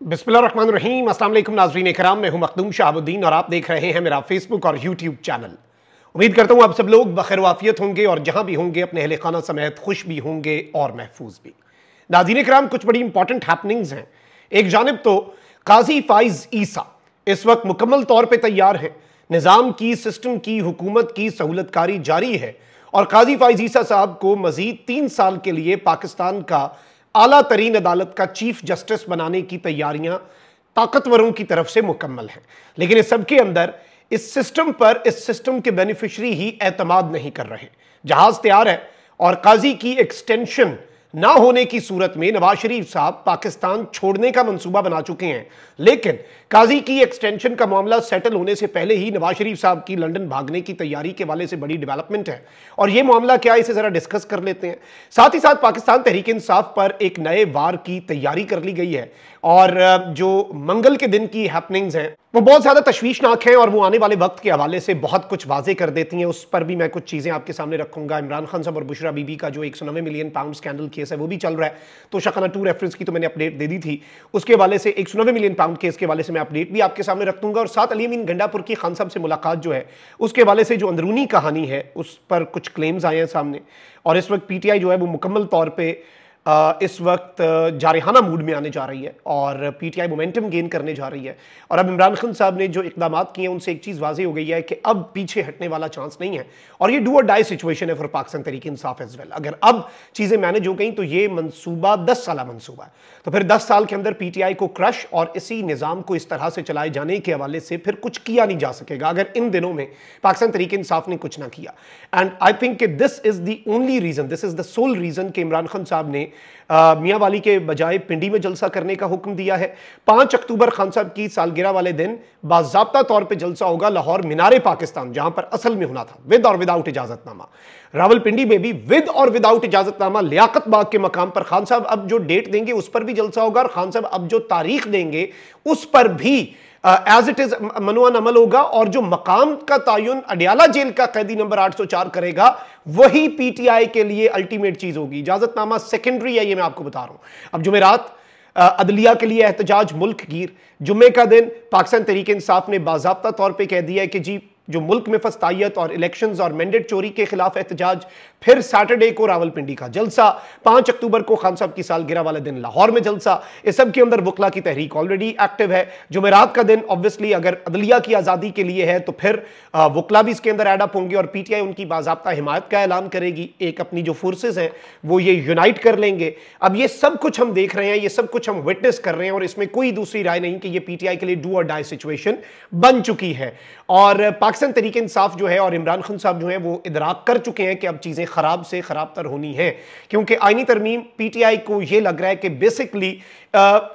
बिस्मिल्लाहिर्रहमानिर्रहीम। अस्सलाम वालेकुम नाज़रीन इकराम, मैं हूं मखदूम शहाबुद्दीन और आप देख रहे हैं मेरा फेसबुक और यूट्यूब चैनल। उम्मीद करता हूं आप सब लोग बखैर वाफियत होंगे और जहां भी होंगे अपने अहले खाना समेत खुश भी होंगे और महफूज भी। नाज़रीन इकराम, कुछ बड़ी इंपॉर्टेंट हैपनिंग्स हैं। एक जानिब तो काजी फाइज ईसा इस वक्त मुकम्मल तौर पर तैयार है, निज़ाम की, सिस्टम की, हुकूमत की सहूलतकारी जारी है और काजी फाइज ईसा साहब को मजीद 3 साल के लिए पाकिस्तान का आला तरीन अदालत का चीफ जस्टिस बनाने की तैयारियां ताकतवरों की तरफ से मुकम्मल हैं। लेकिन इस सब के अंदर इस सिस्टम पर, इस सिस्टम के बेनिफिशरी ही एतमाद नहीं कर रहे। जहाज तैयार है और काजी की एक्सटेंशन ना होने की सूरत में नवाज शरीफ साहब पाकिस्तान छोड़ने का मंसूबा बना चुके हैं, लेकिन काजी की एक्सटेंशन का मामला सेटल होने से पहले ही नवाज शरीफ साहब की लंदन भागने की तैयारी के वाले से बड़ी डेवलपमेंट है। और यह मामला क्या है, इसे जरा डिस्कस कर लेते हैं। साथ ही साथ पाकिस्तान तहरीक इंसाफ पर एक नए वार की तैयारी कर ली गई है और जो मंगल के दिन की हैपनिंग्स हैं वो बहुत ज्यादा तशवीशनाक हैं और वो आने वाले वक्त के हवाले से बहुत कुछ वाजे कर देती हैं। उस पर भी मैं कुछ चीजें आपके सामने रखूंगा। इमरान खान साहब और बुशरा बीबी का जो 190 मिलियन पाउंड स्कैंडल केस है वो भी चल रहा है, तो शकाना 2 रेफरेंस की तो मैंने अपडेट दे दी थी। उसके हवाले से 190 मिलियन पाउंड केस के हवाले से मैं अपडेट भी आपके सामने रख दूंगा और साथ अली अमीन गंडापुर की खान साहब से मुलाकात जो है उसके हवाले से जो अंदरूनी कहानी है उस पर कुछ क्लेम्स आए हैं सामने। और इस वक्त पीटीआई जो है वो मुकम्मल तौर पर इस वक्त जारहाना मूड में आने जा रही है और पीटीआई मोमेंटम गेन करने जा रही है। और अब इमरान खान साहब ने जो इकदाम किए हैं उनसे एक चीज़ वाज़ेह हो गई है कि अब पीछे हटने वाला चांस नहीं है और ये डू और डाई सिचुएशन है for Pakistan Tehreek Insaf as well. अगर अब चीज़ें मैनेज हो गई तो ये मंसूबा 10 साल मंसूबा है, तो फिर 10 साल के अंदर पीटीआई को क्रश और इसी निज़ाम को इस तरह से चलाए जाने के हवाले से फिर कुछ किया नहीं जा सकेगा अगर इन दिनों में पाकिस्तान तहरीक इंसाफ ने कुछ ना किया। And I think this is the only reason, this is the sole reason कि इमरान खान साहब ने मियां वाली के बजाय पिंडी में जलसा करने का हुक्म दिया है। 5 अक्टूबर खान साहब की सालगिरह वाले दिन बाज़ाब्ता तौर पे जलसा होगा लाहौर मीनारे पाकिस्तान, जहां पर असल में होना था, विद और विदाउट इजाजतनामा। रावलपिंडी में भी विद और विदाउट इजाजतनामा लियाकत बाग के मकाम पर खान साहब अब जो डेट देंगे उस पर भी जलसा होगा और खान साहब अब जो तारीख देंगे उस पर भी एज इट इज मनवान अमल होगा। और जो मकाम का तायुन अडियाला जेल का कैदी नंबर 804 करेगा वही पीटीआई के लिए अल्टीमेट चीज होगी। इजाजतनामा सेकेंडरी है, ये मैं आपको बता रहा हूं। अब जुमेरात अदलिया के लिए एहतजाज मुल्क गिर, जुम्मे का दिन पाकिस्तान तहरीक इंसाफ ने बाज़ाब्ता तौर पर कह दिया है कि जी जो मुल्क में फस्तायत और इलेक्शंस और मैंडेट चोरी के खिलाफ एहतजाज। फिर सैटरडे को रावलपिंडी का जलसा, 5 अक्टूबर को खान साहब की सालगिरह वाले दिन लाहौर में जलसा। इस सब के अंदर वकला की तहरीक ऑलरेडी एक्टिव है। जुमेरात का दिन ऑब्वियसली अगर अदलिया की आज़ादी के लिए है तो फिर वकला भी इसके अंदर एडअप होंगे और पीटीआई उनकी बाज़ाब्ता हिमायत का ऐलान करेगी। एक अपनी जो फोर्सेज हैं वो ये यूनाइट कर लेंगे। अब ये सब कुछ हम देख रहे हैं, ये सब कुछ हम विटनेस कर रहे हैं और इसमें कोई दूसरी राय नहीं कि ये पीटीआई के लिए डू और डाई सिचुएशन बन चुकी है। और पाकिस्तान तहरीक इंसाफ जो है और इमरान खान साहब जो है वो इदराक कर चुके हैं कि अब चीजें खराब से खराब तर होनी है, क्योंकि आईनी तरमीम पीटीआई को ये लग रहा है कि बेसिकली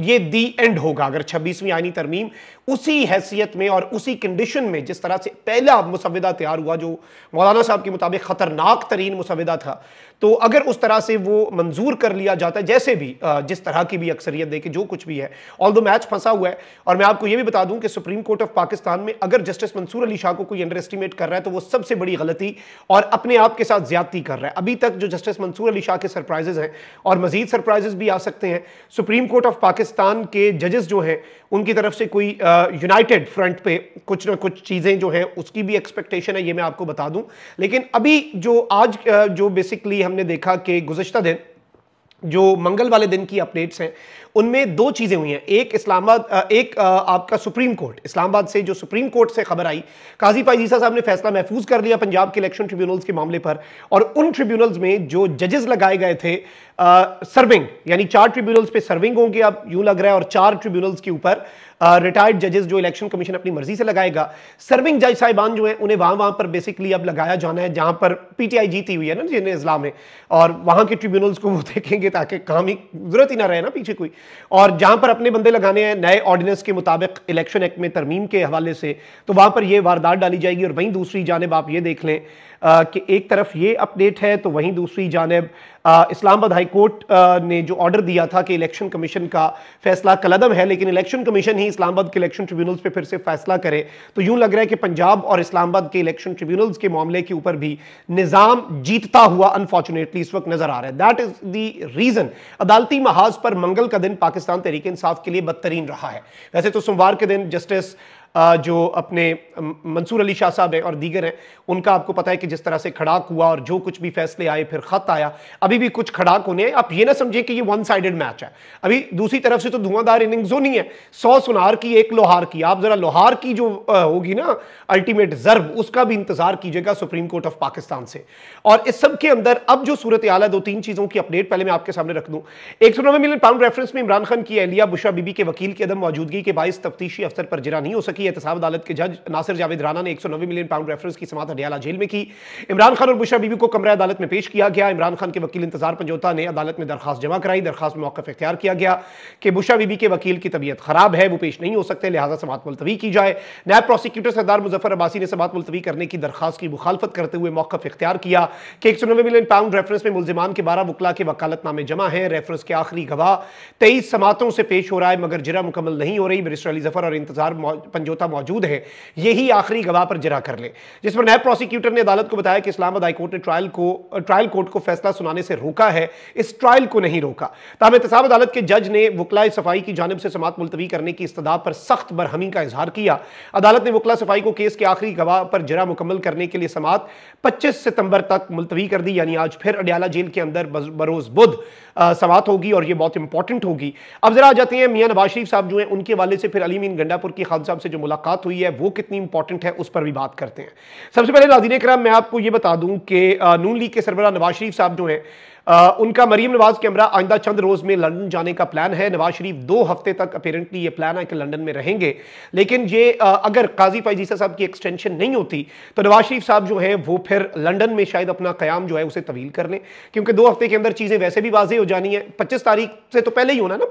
ये दी एंड होगा अगर 26वीं आईनी तरमीम उसी हैसियत में और उसी कंडीशन में जिस तरह से पहला मुसविदा तैयार हुआ जो मौलाना साहब के मुताबिक खतरनाक तरीन मुसविदा था, तो अगर उस तरह से वो मंजूर कर लिया जाता है जैसे भी जिस तरह की भी अक्सरियत दे के जो कुछ भी है, ऑल्दो मैच फंसा हुआ है। और मैं आपको ये भी बता दूं कि सुप्रीम कोर्ट ऑफ पाकिस्तान में अगर जस्टिस मंसूर अली शाह को कोई अंडर एस्टिमेट कर रहा है तो वो सबसे बड़ी गलती और अपने आप के साथ ज्यादती कर रहा है। अभी तक जो जस्टिस मंसूर अली शाह के सरप्राइजेस हैं और मजीद सरप्राइजेस भी आ सकते हैं। सुप्रीम कोर्ट ऑफ पाकिस्तान के जजेस जो हैं उनकी तरफ से कोई यूनाइटेड फ्रंट पे कुछ ना कुछ चीजें जो हैं उसकी भी एक्सपेक्टेशन है, ये मैं आपको बता दूं। लेकिन अभी जो आज जो बेसिकली हमने देखा कि गुज़श्ता दिन जो मंगल वाले दिन की अपडेट्स हैं उनमें 2 चीजें हुई हैं। एक इस्लामाबाद, एक आपका सुप्रीम कोर्ट, इस्लामाबाद से जो सुप्रीम कोर्ट से खबर आई, काजी फाइज ईसा साहब ने फैसला महफूज कर लिया पंजाब के इलेक्शन ट्रिब्यूनल्स के मामले पर। और उन ट्रिब्यूनल्स में जो जजेस लगाए गए थे सर्विंग, यानी 4 ट्रिब्यूनल्स पे सर्विंग होंगे अब यूं लग रहा है, और 4 ट्रिब्यूनल्स के ऊपर रिटायर्ड जजेस जो इलेक्शन कमीशन अपनी मर्जी से लगाएगा। सर्विंग जज साहिबान जो है उन्हें वहां पर बेसिकली अब लगाया जाना है जहां पर पीटीआई जीती हुई है ना जिन्हें इस्लाम में, और वहां के ट्रिब्यूनल्स को वो देखेंगे ताकि काम ही जरूरत ही ना रहे ना पीछे कोई। और जहां पर अपने बंदे लगाने हैं नए ऑर्डिनेंस के मुताबिक इलेक्शन एक्ट में तरमीम के हवाले से, तो वहां पर यह वारदात डाली जाएगी। और वहीं दूसरी जानिब आप ये देख लें कि एक तरफ ये अपडेट है तो वहीं दूसरी जानिब इस्लामाबाद हाई कोर्ट ने जो ऑर्डर दिया था कि इलेक्शन कमीशन का फैसला कलअदम है, लेकिन इलेक्शन कमीशन ही इस्लामाबाद के इलेक्शन ट्रिब्यूनल्स पे फिर से फैसला करे, तो यूं लग रहा है कि पंजाब और इस्लामाबाद के इलेक्शन ट्रिब्यूनल्स के मामले के ऊपर भी निजाम जीतता हुआ अनफॉर्चुनेटली इस वक्त नजर आ रहा है। दैट इज द रीजन अदालती महाज पर मंगल का दिन पाकिस्तान तहरीक इंसाफ के लिए बदतरीन रहा है। वैसे तो सोमवार के दिन जस्टिस जो अपने मंसूर अली शाह साहब हैं और दीगर हैं, उनका आपको पता है कि जिस तरह से खड़ाक हुआ और जो कुछ भी फैसले आए, फिर खत आया, अभी भी कुछ खड़ाक होने हैं। आप ये ना समझें कि ये वन साइडेड मैच है, अभी दूसरी तरफ से तो धुआंधार इनिंग्स नहीं है, 100 सुनार की 1 लोहार की। आप जरा लोहार की जो होगी ना अल्टीमेट जर्ब, उसका भी इंतजार कीजिएगा सुप्रीम कोर्ट ऑफ पाकिस्तान से। और इस सब के अंदर अब जो सूरत हाल है, 2-3 चीजों की अपडेट पहले मैं आपके सामने रख दूं। 190 मिलियन पाउंड रेफरेंस में इमरान खान की एहलिया बुशरा बीबी के वकील की अदम मौजूदगी के बायस तफ्तीशी अफसर पर जिरा नहीं हो सकी। एहतसाब अदालत के जज नासिर जावेद राना ने 190 मिलियन पाउंड रेफरेंस की समाअत अडयाला जेल में की। इमरान खान और बुशरा बीबी को कमरा अदालत में पेश किया गया। इमरान खान के वकील इंतजार पंजोता ने अदालत में दरखास्त जमा कराई। दरखास्त में मौक़िफ़ इख्तियार किया गया कि बुशरा बीबी के वकील की तबीयत खराब है, वो पेश नहीं हो सकते, लिहाजा समाअत मुलतवी की जाए। नायब प्रोसिक्यूटर सरदार मुजफ्फर अब्बासी ने समाअत मुलतवी करने की दरखास्त की मुखालफत करते हुए मौक़िफ़ इख्तियार किया कि 190 मिलियन पाउंड रेफरेंस में मुल्जिमान के 12 वकला के वकालतनामे जमा है। रेफरेंस के आखिरी गवाह 23 समातों से पेश हो रहा है, मगर जिरा मुकम्मल नहीं हो रही। बैरिस्टर अली जफर और इंतजार पंजोता मौजूद है, यही आखिरी गवाह पर जिरा कर ले। जिस पर नायब प्रोसिक्यूटर ने अदालत को बताया कि इस्लामाबाद हाई कोर्ट ने ट्रायल कोर्ट को फैसला सुनाने से रोका है, इस ट्रायल को नहीं रोका। ताहम एहतसाब अदालत के जज ने वकला सफाई की जानिब से समाअत मुलतवी करने की इस्तदा पर सख्त बरहमी का इजहार किया। अदालत ने वकला सफाई को केस के आखिरी गवाह पर जिरा मुकम्मल करने के लिए समाअत 25 सितंबर तक मुलतवी कर दी, यानी आज फिर अडयाला जेल के अंदर बरोज बुध समाअत होगी और ये बहुत इंपॉर्टेंट होगी। अब जरा आ जाते हैं मियां नवाज शरीफ साहब जो हैं, उनके वाले से फिर अली मीन गंडापुर की खान साहब से जो मुलाकात हुई है वो कितनी इंपॉर्टेंट है, उस पर भी बात करते हैं। सबसे पहले नाज़रीन किराम मैं आपको ये बता दूं कि नून लीग के सरबराह नवाज शरीफ साहब जो हैं, उनका मरीम नवाज के हमरा आइंदा चंद रोज में लंदन जाने का प्लान है। नवाज शरीफ 2 हफ्ते तक अपेरेंटली ये प्लान है कि लंदन में रहेंगे, लेकिन ये अगर काजी फैज़ ईसा साहब की एक्सटेंशन नहीं होती तो नवाज शरीफ साहब जो है वो फिर लंदन में शायद अपना क़याम जो है उसे तवील कर लें, क्योंकि 2 हफ्ते के अंदर चीज़ें वैसे भी वाज़ेह हो जानी है। 25 तारीख से तो पहले ही होना ना,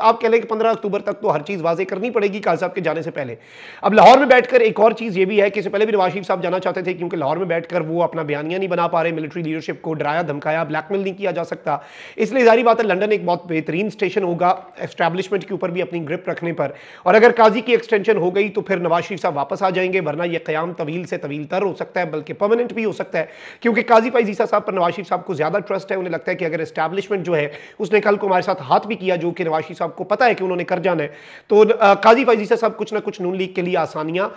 आप कह लें कि 15 अक्टूबर तक तो हर चीज़ वाज़ेह करनी पड़ेगी काजी साहब के जाने से पहले। अब लाहौर में बैठकर एक और चीज़ ये भी है कि इससे पहले भी नवाज शरीफ साहब जाना चाहते थे, क्योंकि लाहौर में बैठकर वो अपना बयानिया नहीं बना पा रहे, मिलिट्री लीडरशिप को डराया धमकाया, ब्लैकमेल नहीं किया जा सकता, इसलिए जारी बात है लंदन एक बहुत बेहतरीन स्टेशन होगा एस्टैब्लिशमेंट के ऊपर भी अपनी ग्रिप रखने पर। और अगर काजी की एक्सटेंशन हो गई तो फिर नवाज शरीफ साहब वापस आ जाएंगे, वरना यह क़याम तवील से तवील तर हो सकता है, बल्कि परमानेंट भी हो सकता है, क्योंकि काजी फैज़ ईसा साहब पर नवाज शरीफ साहब को ज्यादा ट्रस्ट है। उन्हें लगता है कि अगर एस्टैब्लिशमेंट जो है उसने कल को हमारे साथ हाथ भी किया, जो कि नवाज शरीफ साहब को पता है कि उन्होंने कर जाना है, तो काजी फैज़ ईसा साहब कुछ ना कुछ नून लीग के लिए आसानियां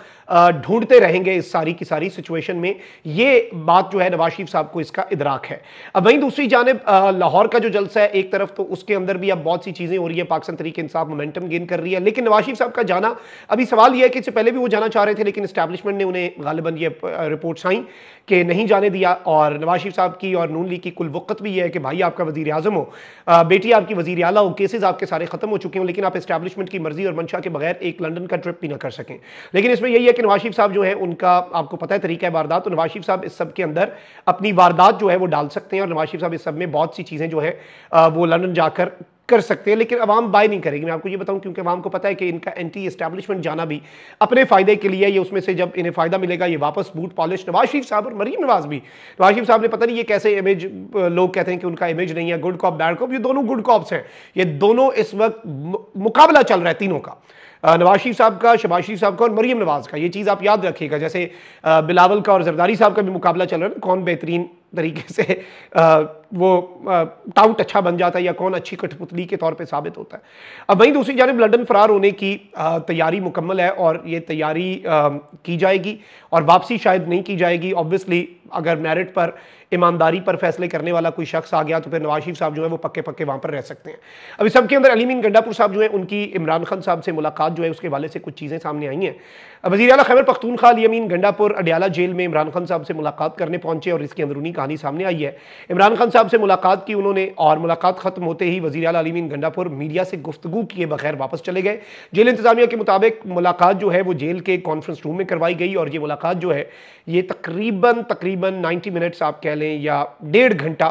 ढूंढते रहेंगे इस सारी की सारी सिचुएशन में। ये बात जो है नवाज शरीफ साहब को इसका इदराक है। अब वहीं दूसरी जानिब लाहौर का जो जलसा है एक तरफ, तो उसके अंदर भी अब बहुत सी चीजें हो रही है, पाकिस्तान तहरीक इंसाफ मोमेंटम गेन कर रही है, लेकिन नवाज शरीफ साहब का जाना, अभी सवाल यह है कि इससे पहले भी वो जाना चाह रहे थे, लेकिन एस्टैब्लिशमेंट ने उन्हें गालिबन ये रिपोर्ट्स आई कि नहीं जाने दिया। और नवाज शरीफ साहब की और नून लीग की कुल वक़्त भी यह है कि भाई आपका वज़ीर आज़म हो, बेटी आपकी वज़ीर आला हो, केसेस आपके सारे खत्म हो चुके हों, लेकिन आप एस्टैब्लिशमेंट की मर्जी और मंशा के बगैर एक लंदन का ट्रिप भी ना कर सकें। लेकिन इसमें यही है कि नवाज शरीफ साहब जो है उनका आपको पता है तरीका है वारदात, तो नवाज शरीफ साहब इस सब के अंदर अपनी वारदात जो है वो डाल सकते हैं, और नवाज शरीफ साहब इस सब में बहुत सी चीज़ें जो है वो लंदन जाकर कर सकते हैं, लेकिन अवाम बाय नहीं करेगी। मैं आपको ये बताऊं, क्योंकि अवाम को पता है कि इनका एंटी एस्टैब्लिशमेंट जाना भी अपने फायदे के लिए, ये उसमें से जब इन्हें फायदा मिलेगा ये वापस बूट पॉलिश नवाज शरीफ साहब और मरीम नवाज भी, नवाज शरीफ साहब ने पता नहीं ये कैसे इमेज, लोग कहते हैं कि उनका इमेज नहीं है, गुड कॉप बैड कॉप, ये दोनों गुड कॉप्स हैं। ये दोनों इस वक्त मुकाबला चल रहा है तीनों का, नवाज शरीफ साहब का, शहबाज शरीफ साहब का और मरीम नवाज का। ये चीज़ आप याद रखिएगा, जैसे बिलावल का और जरदारी साहब का भी मुकाबला चल रहा है ना, कौन बेहतरीन तरीके से वो टाउट अच्छा बन जाता है या कौन अच्छी कठपुतली के तौर पे साबित होता है। अब वहीं दूसरी जानिब लंदन फरार होने की तैयारी मुकम्मल है, और ये तैयारी की जाएगी और वापसी शायद नहीं की जाएगी। ऑब्वियसली अगर मेरिट पर, ईमानदारी पर फैसले करने वाला कोई शख्स आ गया तो फिर नवाज शरीफ साहब जो है वो पक्के पक्के वहाँ पर रह सकते हैं। अभी सबके अंदर अली मीन गंडापुर साहब जो है उनकी इमरान खान साहब से मुलाकात जो है उसके हवाले से कुछ चीज़ें सामने आई हैं। वज़ीर आला खैबर पख्तूनख्वा अली अमीन गंडापुर अडयाला जेल में इमरान खान साहब से मुलाकात करने पहुंचे और इसकी अंदरूनी कहानी सामने आई है। इमरान खान साहब से मुलाकात की उन्होंने, और मुलाकात खत्म होते ही वज़ीर आला अली अमीन गंडापुर मीडिया से गुफ्तगू किए बगैर वापस चले गए। जेल इंतजामिया के मुताबिक मुलाकात जो है वो जेल के कॉन्फ्रेंस रूम में करवाई गई, और ये मुलाकात जो है ये तकरीबन 90 मिनट्स आप कह लें या 1.5 घंटा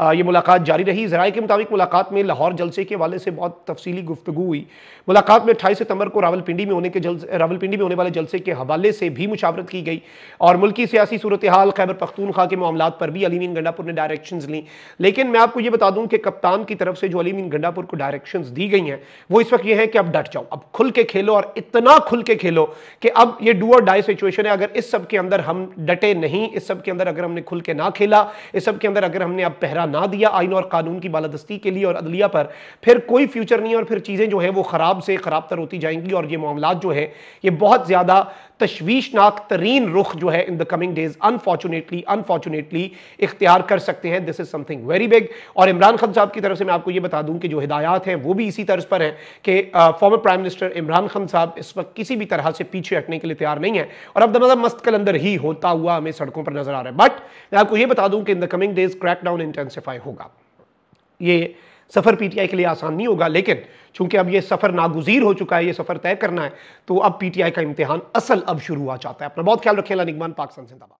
ये मुलाकात जारी रही। ज़राए के मुताबिक मुलाकात में लाहौर जलसे के हवाले से बहुत तफसीली गुफ्तगू हुई। मुलाकात में 28 सितंबर को रावलपिंडी में होने वाले जलसे के हवाले से भी मुशावरत की गई और मुल्की सियासी सूरत हाल, खैबर पख्तूनख्वा के मामलात पर भी अली मीन गंडापुर ने डायरेक्शंस ली। लेकिन मैं आपको ये बता दूं कि कप्तान की तरफ से जो अली मीन गंडापुर को डायरेक्शंस दी गई हैं वो इस वक्त ये है कि अब डट जाओ, अब खुल के खेलो और इतना खुल के खेलो कि अब ये डू और डाई सिचुएशन है। अगर इस सब के अंदर हम डटे नहीं, इस सब के अंदर अगर हमने खुल के ना खेला, इस सब के अंदर अगर हमने अब पहरा ना दिया आइन और कानून की बालादस्ती के लिए और अदलिया पर, फिर कोई फ्यूचर नहीं है और फिर चीजें जो है वो खराब से खराब तर होती जाएंगी और ये मामलात जो है ये बहुत ज्यादा तशवीशनाक तरीन रुख जो है in the coming days unfortunately इख्तियार कर सकते हैं। This is something very big. और इमरान खान साहब की तरफ से मैं आपको ये बता दूं कि जो हिदायत हैं वो भी इसी तर्ज पर हैं कि former prime minister Imran Khan साहब इस वक्त किसी भी तरह से पीछे हटने के लिए तैयार नहीं है और अब मतलब मस्त कलंदर ही होता हुआ हमें सड़कों पर नजर आ रहा है। बट मैं आपको ये बता दूं कि in the coming days crackdown intensify होगा। ये सफ़र पीटीआई के लिए आसान नहीं होगा, लेकिन चूंकि अब ये सफ़र नागुज़ीर हो चुका है, ये सफ़र तय करना है, तो अब पीटीआई का इम्तिहान असल अब शुरू हुआ चाहता है। अपना बहुत ख्याल रखें। निगमान पाकिस्तान जिंदाबाद।